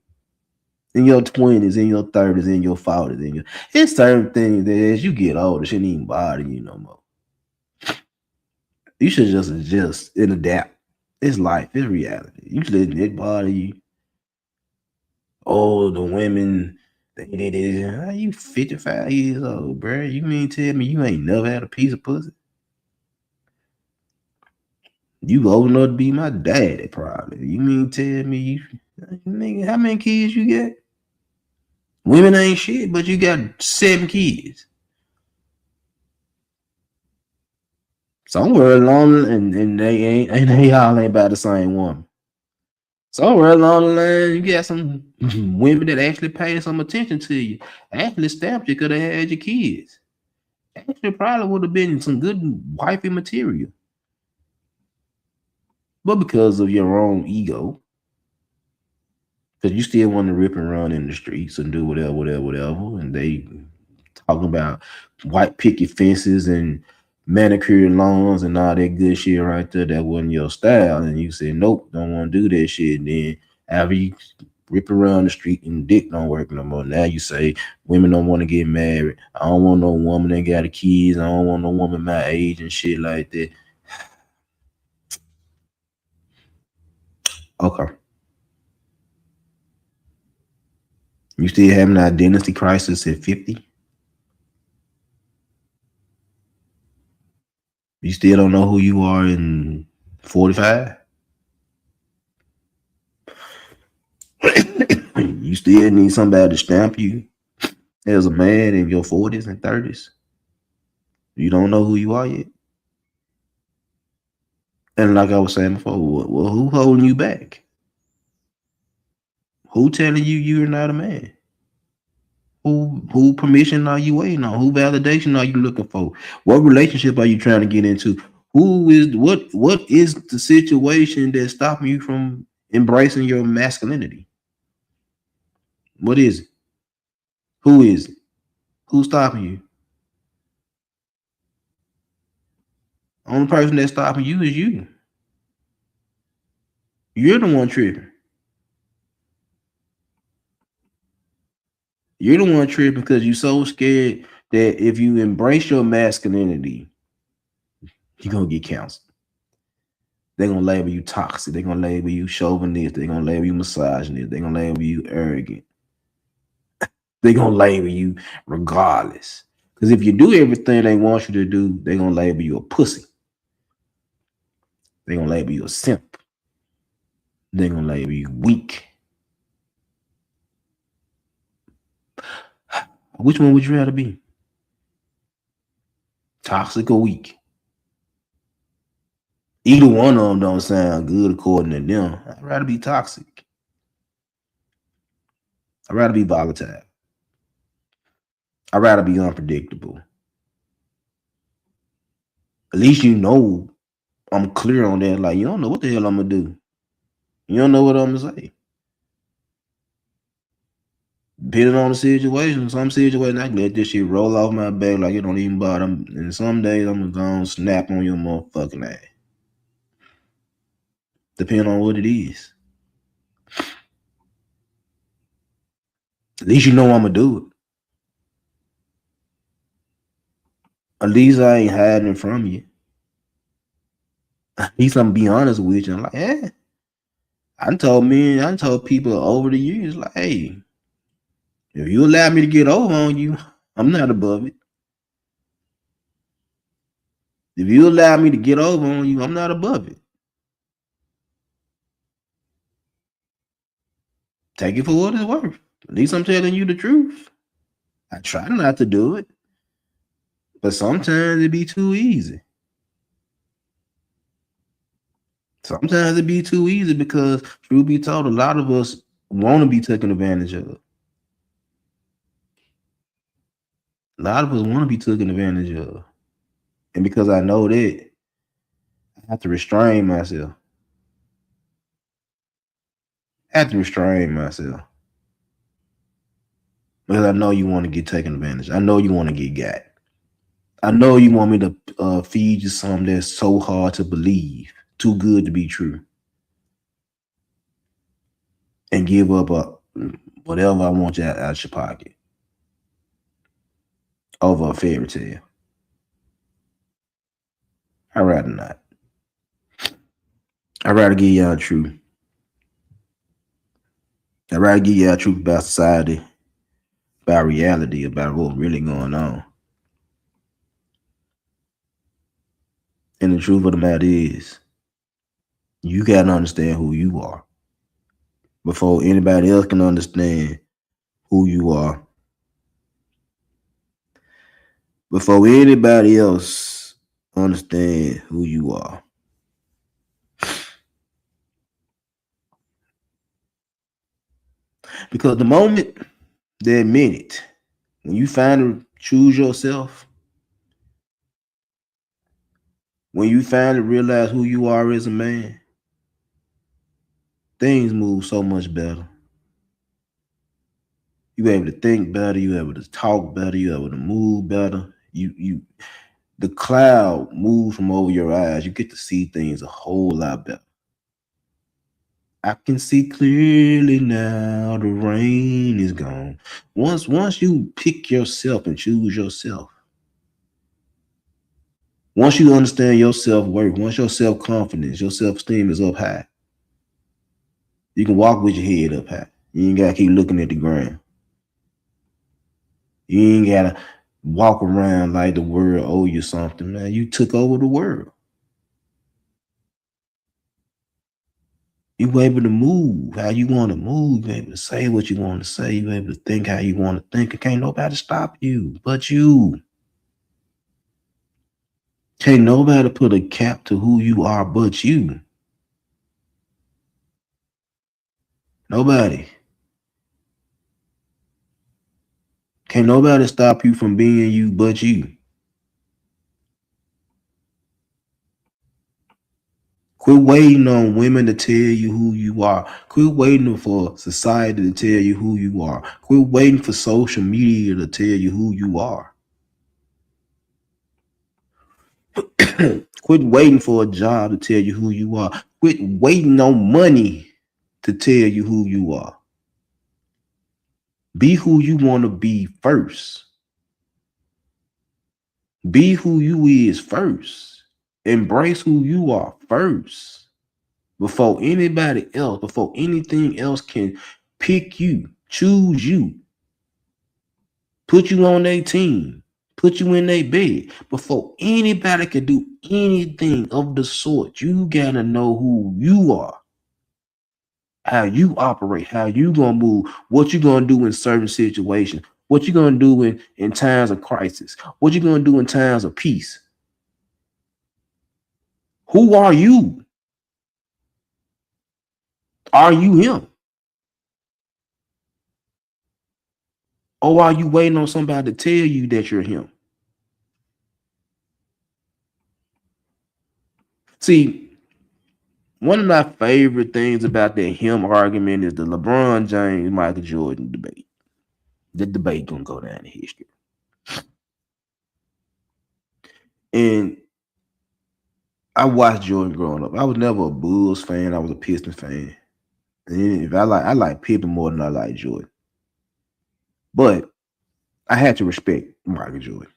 In your 20s, in your 30s, in your 40s, it's certain things that as you get older shouldn't even bother you no more. You should just adjust and adapt. It's life, it's reality. You should let it bother you. Oh, the women, you 55 years old, bro. You mean tell me you ain't never had a piece of pussy? You old enough to be my daddy, probably. You mean tell me you, nigga, how many kids you got? Women ain't shit, but you got 7 kids. Somewhere along, and they all ain't about the same woman. Somewhere along the line, you got some women that actually pay some attention to you, actually stamped you, could have had your kids. Actually, probably would have been some good wifey material. But because of your own ego, because you still want to rip and run in the streets and do whatever, and they talking about white picket fences and manicured lawns and all that good shit right there, that wasn't your style, and you said nope, don't want to do that shit. And then after you rip around the street and dick don't work no more, now you say women don't want to get married. I don't want no woman that got a kids. I don't want no woman my age and shit like that. Okay. You still having an identity crisis at 50? You still don't know who you are in 45? You still need somebody to stamp you as a man in your 40s and 30s? You don't know who you are yet? And like I was saying before, well, who holding you back? Who telling you you're not a man? Who permission are you waiting on? Who validation are you looking for? What relationship are you trying to get into? What is the situation that's stopping you from embracing your masculinity? What is it? Who is it? Who's stopping you? Only person that's stopping you is you. You're the one tripping. You're the one tripping because you're so scared that if you embrace your masculinity, you're gonna get counseled. They're gonna label you toxic. They're gonna label you chauvinist. They're gonna label you misogynist. They're gonna label you arrogant. They're gonna label you regardless. Because if you do everything they want you to do, they're gonna label you a pussy. They're gonna label you a simp. They're gonna label you weak. Which one would you rather be? Toxic or weak? Either one of them don't sound good according to them. I'd rather be toxic. I'd rather be volatile. I'd rather be unpredictable. At least you know I'm clear on that. Like, you don't know what the hell I'm gonna do. You don't know what I'm gonna say. Depending on the situation, some situations I can let this shit roll off my back like it don't even bother me. And some days I'm gonna snap on your motherfucking ass. Depending on what it is. At least you know I'm gonna do it. At least I ain't hiding from you. At least I'm be honest with you. I'm like, I told people over the years, like, hey, if you allow me to get over on you, I'm not above it. If you allow me to get over on you, I'm not above it. Take it for what it's worth. At least I'm telling you the truth. I try not to do it, but sometimes it be too easy. Sometimes it be too easy because, truth be told, a lot of us want to be taken advantage of. A lot of us want to be taken advantage of. And because I know that, I have to restrain myself. I have to restrain myself. Because I know you want to get taken advantage. I know you want to get got. I know you want me to feed you something that's so hard to believe, too good to be true, and give up whatever I want you out your pocket over a fairy tale. I'd rather not. I'd rather give y'all the truth. I'd rather give y'all the truth about society, about reality, about what's really going on. And the truth of the matter is, you gotta understand who you are before anybody else can understand who you are. Before anybody else understand who you are. Because the moment, that minute, when you finally choose yourself, when you finally realize who you are as a man, things move so much better. You able to think better, you able to talk better, you able to move better. The cloud moves from over your eyes. You get to see things a whole lot better. I can see clearly now the rain is gone. Once you pick yourself and choose yourself, once you understand your self-worth, once your self-confidence, your self-esteem is up high, you can walk with your head up high. You ain't gotta keep looking at the ground. You ain't gotta walk around like the world owe you something, man. You took over the world. You able to move how you want to move. You able to say what you want to say. You able to think how you want to think. And can't nobody stop you but you. Can't nobody put a cap to who you are but you. Nobody. Can't nobody stop you from being you but you. Quit waiting on women to tell you who you are. Quit waiting for society to tell you who you are. Quit waiting for social media to tell you who you are. Quit waiting for a job to tell you who you are. Quit waiting on money to tell you who you are. Be who you want to be first. Be who you is first. Embrace who you are first. Before anybody else, before anything else can pick you, choose you, put you on their team, put you in their bed. Before anybody can do anything of the sort, you gotta know who you are, how you operate, how you gonna move, what you gonna do in certain situations, what you gonna do in times of crisis, what you gonna do in times of peace. Who are you? Are you him? Or are you waiting on somebody to tell you that you're him? See, one of my favorite things about that him argument is the LeBron James Michael Jordan debate. The debate gonna go down in history. And I watched Jordan growing up. I was never a Bulls fan. I was a Pistons fan. And if I like Pippen more than I like Jordan. But I had to respect Michael Jordan.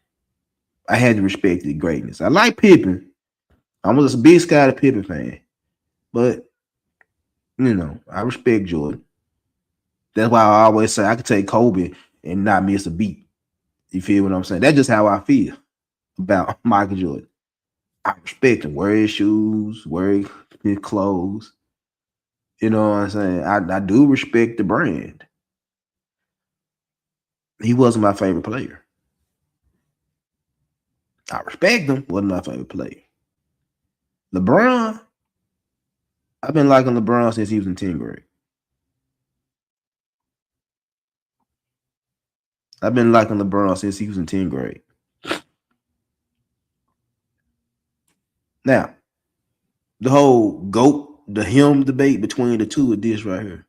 I had to respect the greatness. I like Pippen. I was a big Scottie Pippen fan. But I respect Jordan. That's why I always say I could take Kobe and not miss a beat. You feel what I'm saying? That's just how I feel about Michael Jordan. I respect him. Wear his shoes, wear his clothes. You know what I'm saying? I do respect the brand. He wasn't my favorite player. I respect him. Wasn't my favorite player. LeBron, I've been liking LeBron since he was in 10th grade. I've been liking LeBron since he was in 10th grade. Now, the whole GOAT, the him debate between the two of this right here.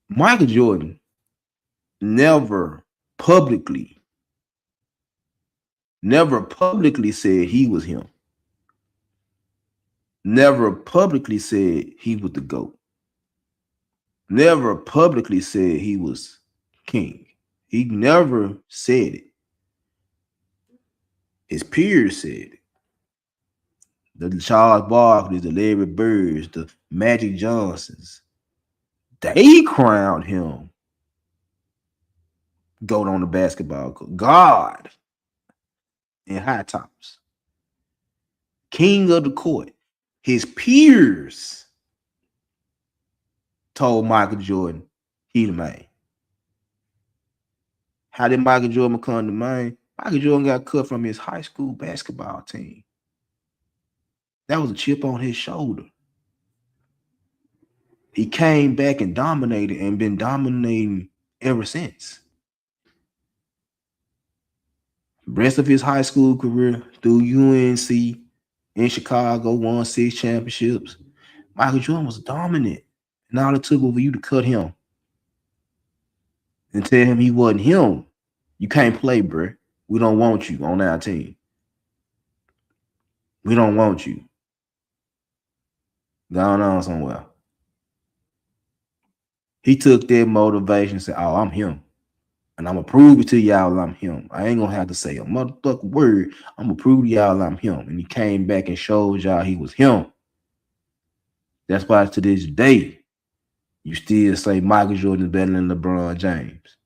Michael Jordan never publicly Never publicly said he was him. Never publicly said he was the GOAT. Never publicly said he was king. He never said it. His peers said it. The Charles Barkley, the Larry Birds, the Magic Johnsons, they crowned him GOAT on the basketball court. God in high tops. King of the court. His peers told Michael Jordan he the man. How did Michael Jordan become the man? Michael Jordan got cut from his high school basketball team. That was a chip on his shoulder. He came back and dominated and been dominating ever since. Rest of his high school career through UNC in Chicago, won 6 championships. Michael Jordan was dominant. And all it took was for you to cut him and tell him he wasn't him. You can't play, bro. We don't want you on our team. We don't want you. Going on somewhere. He took that motivation and said, oh, I'm him. And I'm going to prove it to y'all I'm him. I ain't going to have to say a motherfucking word. I'm going to prove to y'all I'm him. And he came back and showed y'all he was him. That's why to this day, you still say Michael Jordan is better than LeBron James.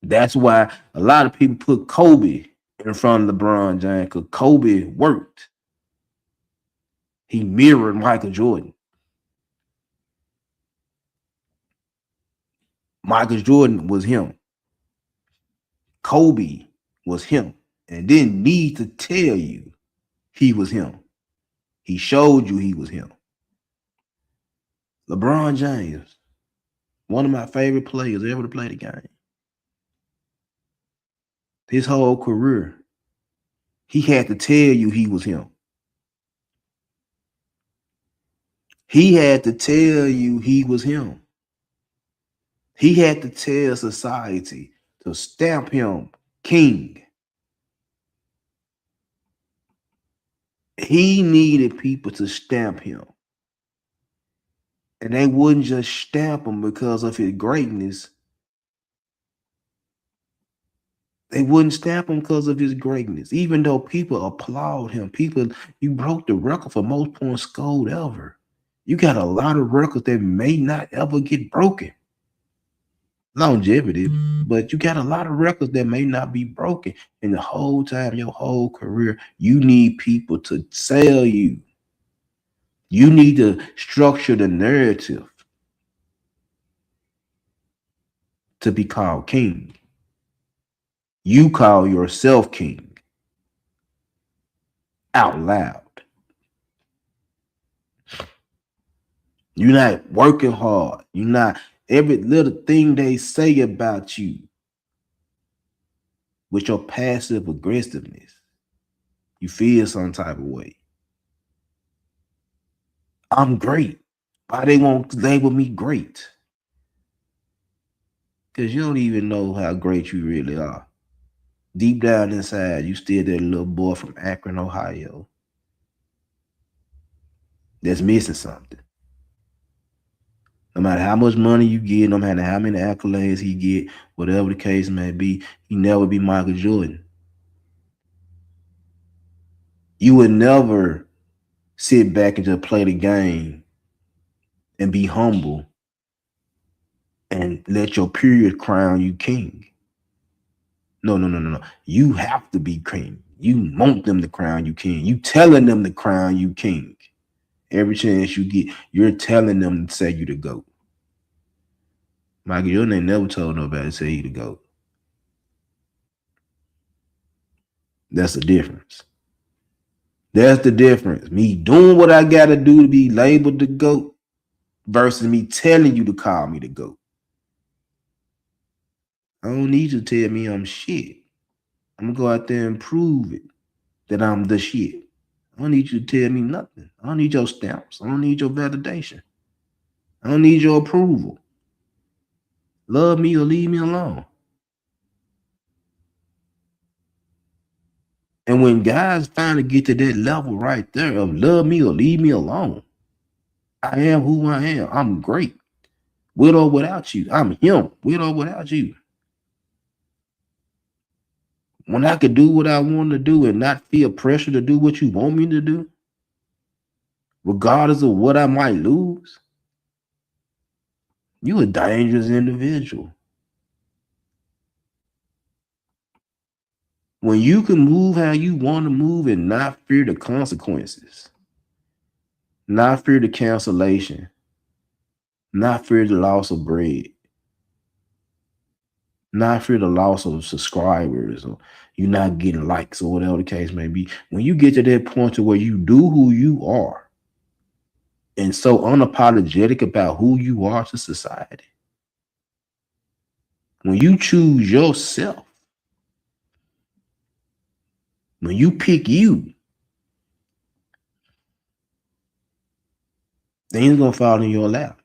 That's why a lot of people put Kobe in front of LeBron James, because Kobe worked. He mirrored Michael Jordan. Michael Jordan was him. Kobe was him. And didn't need to tell you he was him. He showed you he was him. LeBron James, one of my favorite players ever to play the game. His whole career, he had to tell you he was him. He had to tell you he was him. He had to tell society to stamp him king. He needed people to stamp him. And they wouldn't just stamp him because of his greatness. They wouldn't stamp him because of his greatness. Even though people applaud him. You broke the record for most points scored ever. You got a lot of records that may not ever get broken. Longevity, but you got a lot of records that may not be broken. And the whole time, your whole career, you need people to sell you. You need to structure the narrative to be called king. You call yourself king out loud. You're not working hard. You're not every little thing they say about you with your passive aggressiveness. You feel some type of way. I'm great. Why they won't label me great? Because you don't even know how great you really are. Deep down inside, you still that little boy from Akron, Ohio, that's missing something. No matter how much money you get, no matter how many accolades he get, whatever the case may be, he never be Michael Jordan. You would never sit back and just play the game and be humble and let your period crown you king. No. You have to be king. You want them to crown you king. You telling them to crown you king. Every chance you get, you're telling them to say you the GOAT. Michael Jordan ain't never told nobody to say he the GOAT. That's the difference. That's the difference. Me doing what I got to do to be labeled the GOAT versus me telling you to call me the GOAT. I don't need you to tell me I'm shit. I'm going to go out there and prove it that I'm the shit. I don't need you to tell me nothing. I don't need your stamps. I don't need your validation. I don't need your approval. Love me or leave me alone. And when guys finally get to that level right there of love me or leave me alone, I am who I am. I'm great. With or without you. I'm him. With or without you. When I could do what I want to do and not feel pressure to do what you want me to do, regardless of what I might lose, you a dangerous individual. When you can move how you want to move and not fear the consequences, not fear the cancellation, not fear the loss of bread, not fear the loss of subscribers, or you not getting likes or whatever the case may be. When you get to that point to where you do who you are and so unapologetic about who you are to society, when you choose yourself, when you pick you, things gonna fall in your lap.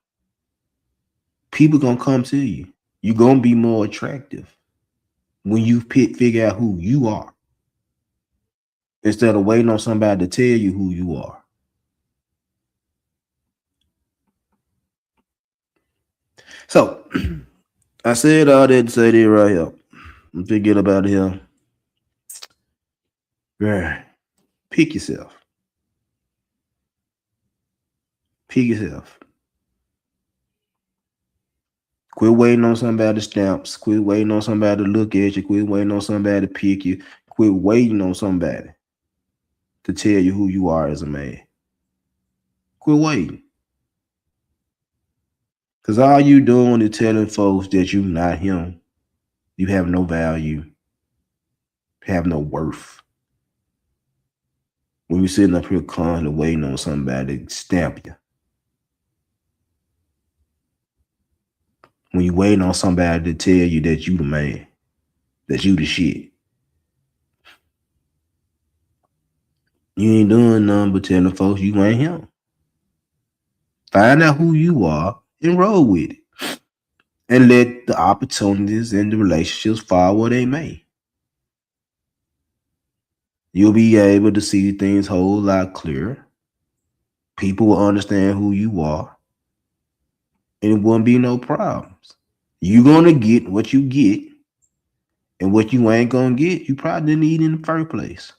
People gonna come to you. You're gonna be more attractive when you figure out who you are instead of waiting on somebody to tell you who you are. So I said all that to say that right here. Forget about it here. Yeah. Pick yourself. Pick yourself. Quit waiting on somebody to stamps. Quit waiting on somebody to look at you. Quit waiting on somebody to pick you. Quit waiting on somebody to tell you who you are as a man. Quit waiting. Because all you doing is telling folks that you're not him. You have no value. Have no worth. When you're sitting up here constantly waiting on somebody to stamp you. When you're waiting on somebody to tell you that you the man. That you the shit. You ain't doing nothing but telling folks you ain't him. Find out who you are and roll with it. And let the opportunities and the relationships fall where they may. You'll be able to see things a whole lot clearer. People will understand who you are. And it won't be no problems. You're gonna get what you get. And what you ain't gonna get, you probably didn't need in the first place.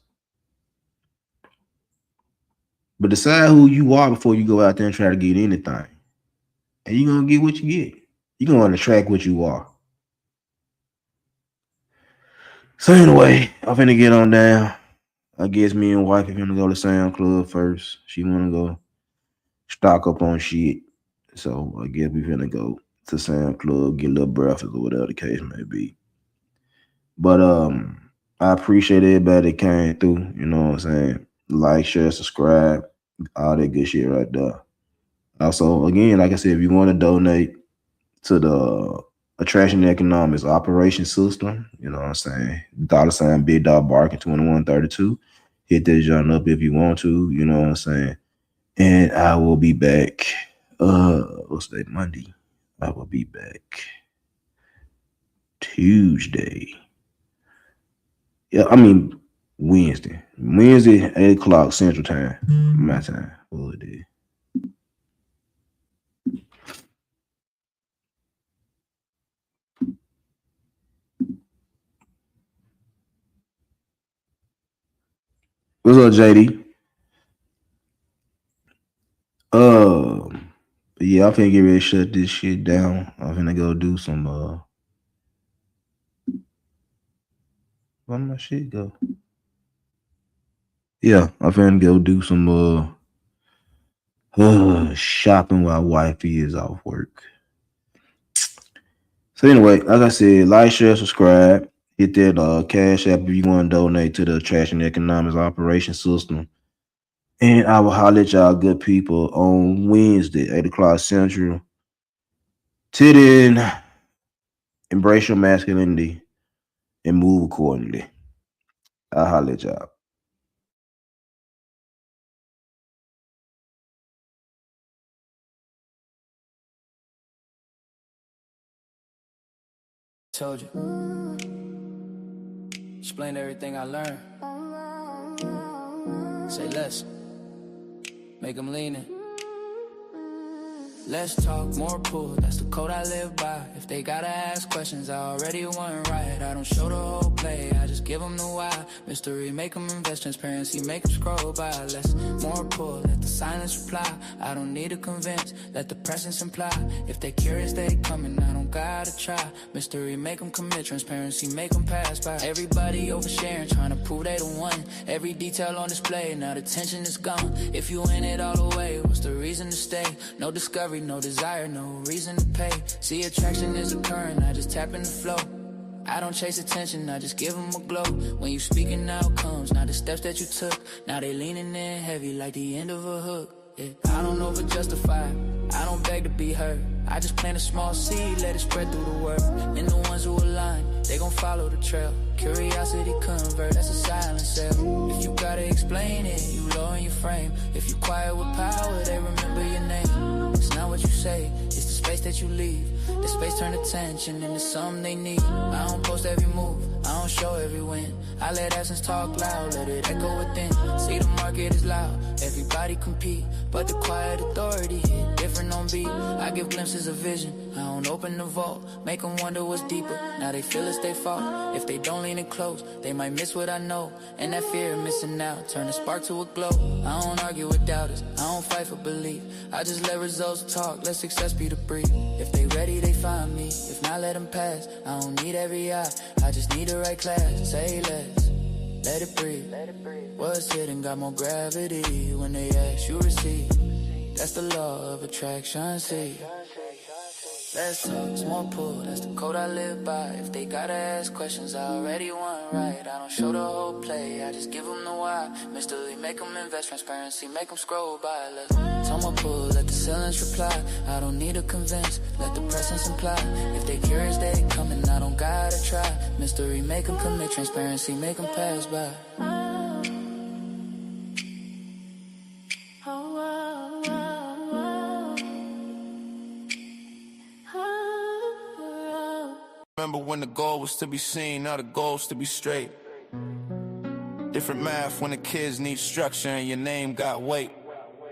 But decide who you are before you go out there and try to get anything. And you're gonna get what you get. You're gonna attract what you are. So anyway, I'm finna get on down. I guess me and wife are gonna go to Sound Club first. She wanna go stock up on shit. So I guess we finna go to Sound Club, get a little breakfast or whatever the case may be. But I appreciate everybody that came through, you know what I'm saying? Like, share, subscribe, all that good shit right there. Also, again, like I said, if you want to donate to the Attraction Economics Operation System, you know what I'm saying? $ Big Dog Barking 2132. Hit that joint up if you want to, you know what I'm saying? And I will be back. What's that? Monday. I will be back Tuesday. Yeah, I mean Wednesday. Wednesday, 8 o'clock Central Time. My time. What it is. What's up, JD? Yeah, I'm finna get ready to shut this shit down. I'm finna go do some where my shit go? Yeah, I'm finna go do some shopping while wifey is off work. So anyway, like I said, like, share, subscribe. Hit that cash app if you want to donate to the Attraction Economics Operation System. And I will holler at y'all good people on Wednesday, 8 o'clock Central. Till then, embrace your masculinity and move accordingly. I'll holler at y'all. told you. Explained everything I learned. Say less, make them lean in. Let's talk more pool, that's the code I live by. If they gotta ask questions, I already went right. I don't show the whole play, I just give them the why. Mystery, make them invest, transparency, make them scroll by. Less, more pull, let the silence reply. I don't need to convince, let the presence imply. If they curious, they coming, I don't gotta try. Mystery, make them commit, transparency, make them pass by. Everybody oversharing, trying to prove they the one. Every detail on display, now the tension is gone. If you in it all the way, what's the reason to stay? No discovery, no desire, no reason to pay. See, attraction is occurring, I just tap in the flow. I don't chase attention, I just give them a glow. When you speaking outcomes, not the steps that you took. Now they leaning in heavy like the end of a hook. Yeah. I don't over justify, I don't beg to be heard. I just plant a small seed, let it spread through the world. And the ones who align, they gon' follow the trail. Curiosity convert, that's a silent sale. If you gotta explain it, you low in your frame. If you quiet with power, they remember your name. It's not what you say, it's the space that you leave. The space turn attention into something they need. I don't post every move, I don't show every win. I let essence talk loud, let it echo within. See the market is loud, everybody compete. But the quiet authority hit different on beat. I give glimpses of vision, I don't open the vault. Make them wonder what's deeper, now they feel it's their fault. If they don't lean in close, they might miss what I know. And that fear of missing out, turn a spark to a glow. I don't argue with doubters, I don't fight for belief. I just let results talk, let success be the brief. If they ready, they find me, if not, let them pass. I don't need every eye, I just need the right class. Say less, let it breathe. What's hidden got more gravity. When they ask, you receive. That's the law of attraction, see. Let's talk, small pull, that's the code I live by. If they gotta ask questions, I already went right. I don't show the whole play, I just give them the why. Mystery, make them invest, transparency, make them scroll by. Let's talk more pull, let the silence reply. I don't need to convince, let the presence imply. If they curious, they coming, I don't gotta try. Mystery, make them commit, transparency, make them pass by. Remember when the goal was to be seen, now the goal's to be straight. Different math when the kids need structure and your name got weight.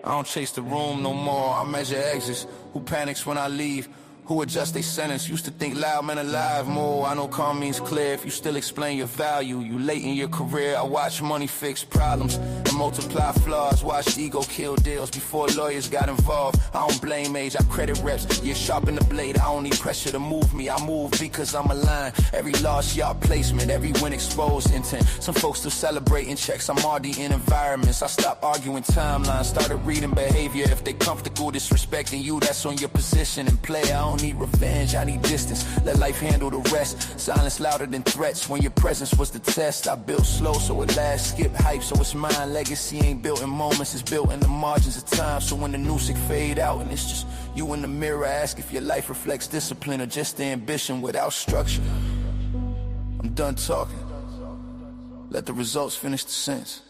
I don't chase the room no more, I measure exits. Who panics when I leave? Who adjust their sentence? Used to think loud, man alive more. I know calm means clear if you still explain your value. You late in your career, I watch money fix problems and multiply flaws. Watch ego kill deals before lawyers got involved. I don't blame age, I credit reps. You're sharpen the blade, I don't need pressure to move me. I move because I'm aligned. Every loss, y'all placement, every win exposed intent. Some folks still celebrating checks, I'm already in environments. I stopped arguing timelines, started reading behavior. If they comfortable disrespecting you, that's on your position and play. I don't need revenge, I need distance. Let life handle the rest. Silence louder than threats. When your presence was the test, I built slow so it lasts. Skip hype so it's mine. Legacy ain't built in moments, it's built in the margins of time. So when the music fade out and it's just you in the mirror, ask if your life reflects discipline or just the ambition without structure. I'm done talking. Let the results finish the sense.